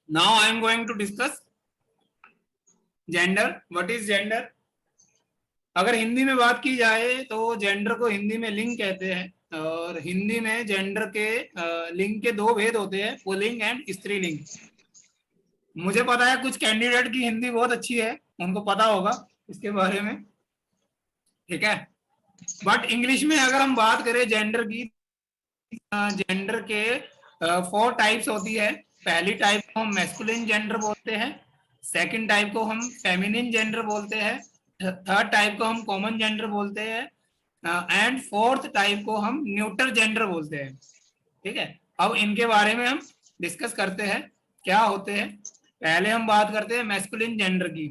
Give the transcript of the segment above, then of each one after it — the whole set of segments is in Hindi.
Now I am going to discuss gender. What is gender? अगर हिंदी में बात की जाए तो जेंडर को हिंदी में लिंग कहते हैं, और हिंदी में जेंडर के लिंग के दो भेद होते हैं, पुल्लिंग एंड स्त्रीलिंग। मुझे पता है कुछ कैंडिडेट की हिंदी बहुत अच्छी है, उनको पता होगा इसके बारे में, ठीक है। बट इंग्लिश में अगर हम बात करें जेंडर की, जेंडर के 4 टाइप्स होती है। पहली टाइप को हम मैस्कुलिन जेंडर बोलते हैं, सेकंड टाइप को हम फेमिनिन जेंडर बोलते हैं, थर्ड टाइप को हम कॉमन जेंडर बोलते हैं, एंड फोर्थ टाइप को हम न्यूट्रल जेंडर बोलते हैं, ठीक है। अब इनके बारे में हम डिस्कस करते हैं क्या होते हैं। पहले हम बात करते हैं मैस्कुलिन जेंडर की,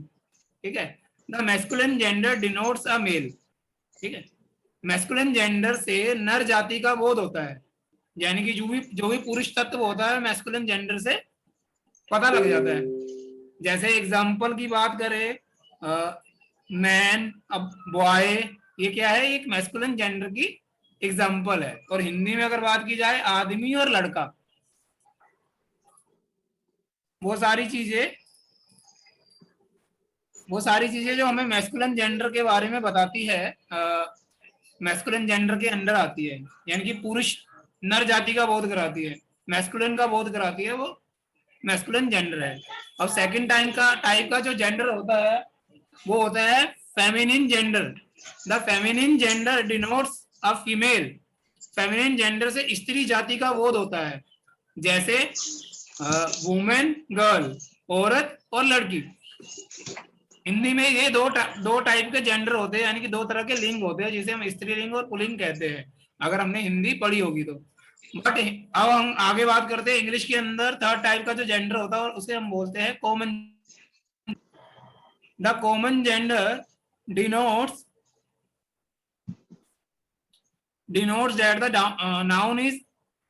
ठीक है। The masculine gender denotes a male, ठीक है। मैस्कुलिन जेंडर से नर जाति का बोध होता है, यानी कि जो भी पुरुष तत्व होता है मैस्कुलिन जेंडर से पता लग जाता है। जैसे एग्जांपल की बात करें, मैन, अब बॉय, ये क्या है, एक मैस्कुलिन जेंडर की एग्जांपल है। और हिंदी में अगर बात की जाए आदमी और लड़का, वो सारी चीजें जो हमें मैस्कुलिन जेंडर के बारे में बताती है, मैस्कुलिन जेंडर के अंडर आती है, यानी कि पुरुष नर जाति का बोध कराती है, मैस्कुलिन का बोध कराती है, वो मैस्कुलिन जेंडर है। और सेकंड टाइप का जो जेंडर होता है वो होता है feminine gender. The feminine gender denotes a female. Feminine gender से स्त्री जाति का बोध होता है, जैसे वुमेन, गर्ल, औरत और लड़की। हिंदी में ये दो टाइप के जेंडर होते हैं, यानी कि दो तरह के लिंग होते हैं, जिसे हम स्त्रीलिंग और पुल्लिंग कहते हैं, अगर हमने हिंदी पढ़ी होगी तो। बट अब हम आगे बात करते हैं इंग्लिश के अंदर थर्ड टाइप का जो जेंडर होता है, और उसे हम बोलते हैं common. The common gender denotes that the noun is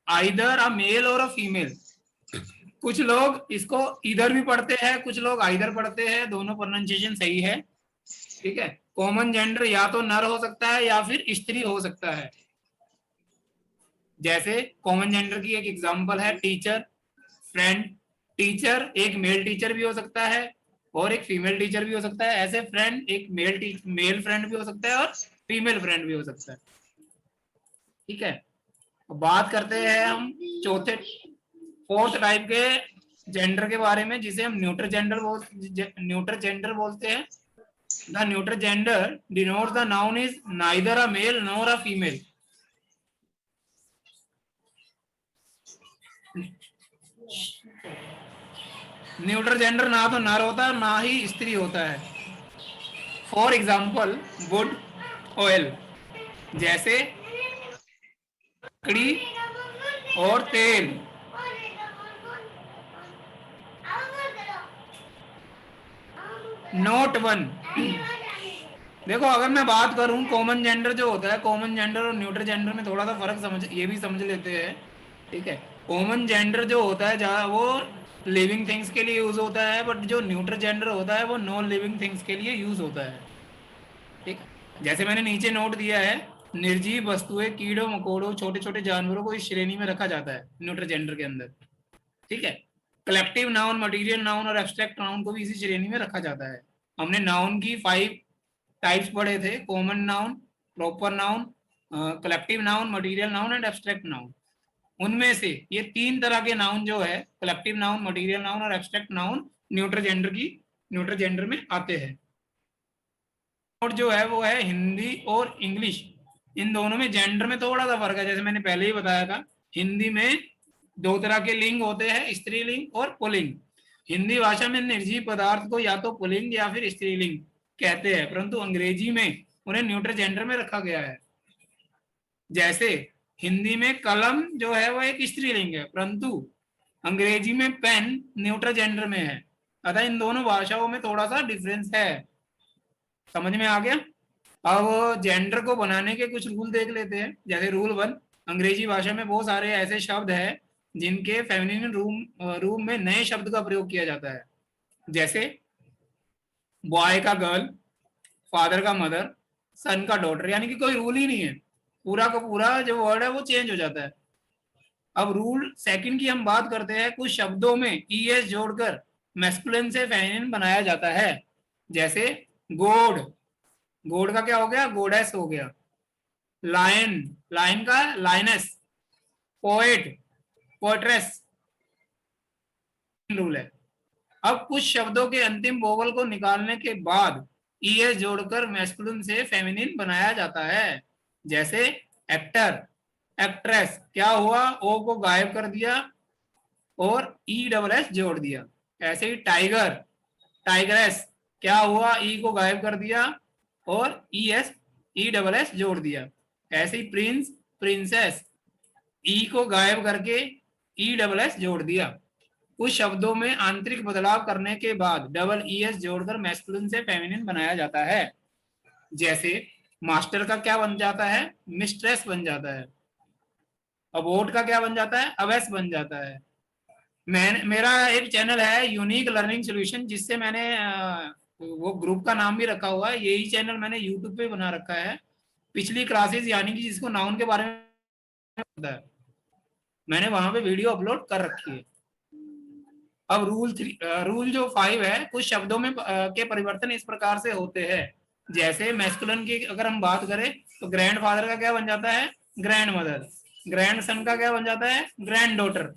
either a male or a female। कुछ लोग इसको इधर भी पढ़ते हैं, कुछ लोग आइदर पढ़ते हैं, दोनों प्रोनाउंसिएशन सही है, ठीक है। कॉमन जेंडर या तो नर हो सकता है या फिर स्त्री हो सकता है। जैसे कॉमन जेंडर की एक एग्जांपल है टीचर, फ्रेंड। टीचर एक मेल टीचर भी हो सकता है और एक फीमेल टीचर भी हो सकता है। ऐसे फ्रेंड एक मेल फ्रेंड भी हो सकता है और फीमेल फ्रेंड भी हो सकता है, ठीक है। बात करते हैं हम चौथे फोर्थ टाइप के जेंडर के बारे में, जिसे हम न्यूट्रल जेंडर बोलते हैं। The neutral gender denotes the noun is neither a male nor a female. Neutral gender ना तो नर होता है ना ही स्त्री होता है। फॉर एग्जाम्पल वुड, ऑयल, जैसे लकड़ी और तेल। नोट वन, देखो अगर मैं बात करूं कॉमन जेंडर जो होता है, कॉमन जेंडर और न्यूट्रल जेंडर में थोड़ा सा फर्क ये भी समझ लेते हैं, ठीक है। कॉमन जेंडर जो होता है जहाँ वो लिविंग थिंग्स के लिए यूज होता है, बट जो न्यूट्रल जेंडर होता है वो नॉन लिविंग थिंग्स के लिए यूज होता है, ठीक। जैसे मैंने नीचे नोट दिया है, निर्जीव वस्तुएं, कीड़ों मकोड़ों, छोटे छोटे जानवरों को इस श्रेणी में रखा जाता है न्यूट्रल जेंडर के अंदर, ठीक है। कलेक्टिव नाउन, मटीरियल नाउन और एब्स्ट्रैक्ट नाउन को भी इसी श्रेणी में रखा जाता है। हमने नाउन की 5 टाइप्स पढ़े थे, common noun, proper noun, collective noun, material noun and abstract noun. उनमें से ये 3 तरह के नाउन जो है, कलेक्टिव नाउन, मटीरियल नाउन और एब्स्ट्रैक्ट नाउन, न्यूट्रल जेंडर में आते हैं। और जो है वो है हिंदी और इंग्लिश, इन दोनों में जेंडर में थोड़ा सा फर्क है। जैसे मैंने पहले ही बताया था, हिंदी में 2 तरह के लिंग होते हैं, स्त्रीलिंग और पुल्लिंग। हिंदी भाषा में निर्जीव पदार्थ को या तो पुल्लिंग या फिर स्त्रीलिंग कहते हैं, परंतु अंग्रेजी में उन्हें न्यूट्रल जेंडर में रखा गया है। जैसे हिंदी में कलम जो है वो एक स्त्रीलिंग है, परंतु अंग्रेजी में पेन न्यूट्रल जेंडर में है। अतः इन दोनों भाषाओं में थोड़ा सा डिफरेंस है, समझ में आ गया। अब जेंडर को बनाने के कुछ रूल देख लेते हैं। जैसे रूल 1, अंग्रेजी भाषा में बहुत सारे ऐसे शब्द हैं जिनके फेमिनिन रूम में नए शब्द का प्रयोग किया जाता है। जैसे बॉय का गर्ल, फादर का मदर, सन का डॉटर, यानी कि कोई रूल ही नहीं है, पूरा का पूरा जो वर्ड है वो चेंज हो जाता है। अब रूल सेकंड की हम बात करते हैं, कुछ शब्दों में ईएस जोड़कर मैस्कुलिन से फेमिनिन बनाया जाता है। जैसे गोड, गोड का क्या हो गया, गोडेस हो गया। लायन, लायन का लाइनस। पोएट, पोएट्रेस। रूल है। अब कुछ शब्दों के अंतिम वोवल को निकालने के बाद ईएस जोड़कर मैस्कुलिन से फेमिनिन बनाया जाता है। जैसे एक्टर, एक्ट्रेस, क्या हुआ, ओ को गायब कर दिया और ई डबल एस जोड़ दिया। ऐसे ही टाइगर, टाइगरेस, क्या हुआ, ई को गायब कर दिया और E S, E double S जोड़ दिया। ऐसे ही प्रिंस, प्रिंसेस, ई को गायब करके ई डबल एस जोड़ दिया। कुछ शब्दों में आंतरिक बदलाव करने के बाद डबल ई एस जोड़कर मैस्कुलिन से फेमिनिन बनाया जाता है। जैसे मास्टर का क्या बन जाता है, मिस्ट्रेस बन जाता है। अबोट का क्या बन जाता है, अवेस बन जाता है। मैं, मेरा एक चैनल है यूनिक लर्निंग सोल्यूशन, जिससे मैंने वो ग्रुप का नाम भी रखा हुआ है, यही चैनल मैंने यूट्यूब पे बना रखा है। पिछली क्लासेस यानी कि जिसको नाउन के बारे में पता है, मैंने वहां पे वीडियो अपलोड कर रखी है। अब रूल जो 5 है, कुछ शब्दों में के परिवर्तन इस प्रकार से होते हैं। जैसे मैस्कुलिन की अगर हम बात करें तो ग्रैंड फादर का क्या बन जाता है, ग्रैंड मदर। ग्रैंड सन का क्या बन जाता है, ग्रैंड डॉटर।